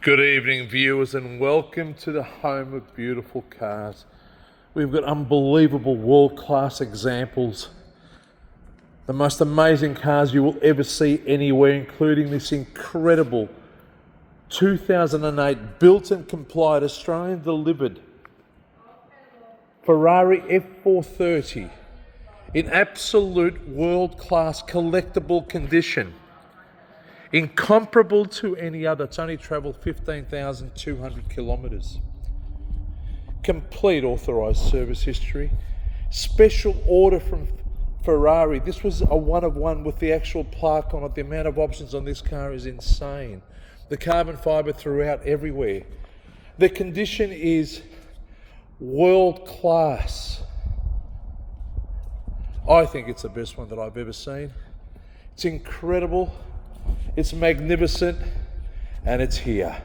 Good evening, viewers, and welcome to the home of beautiful cars. We've got unbelievable world-class examples. The most amazing cars you will ever see anywhere, including this incredible 2008 built and complied Australian delivered Ferrari F430 in absolute world-class collectible condition. Incomparable to any other. It's only travelled 15,200 kilometres. Complete authorised service history. Special order from Ferrari. This was a one-of-one with the actual plaque on it. The amount of options on this car is insane. The carbon fibre throughout everywhere. The condition is world-class. I think it's the best one that I've ever seen. It's incredible. It's magnificent, and it's here.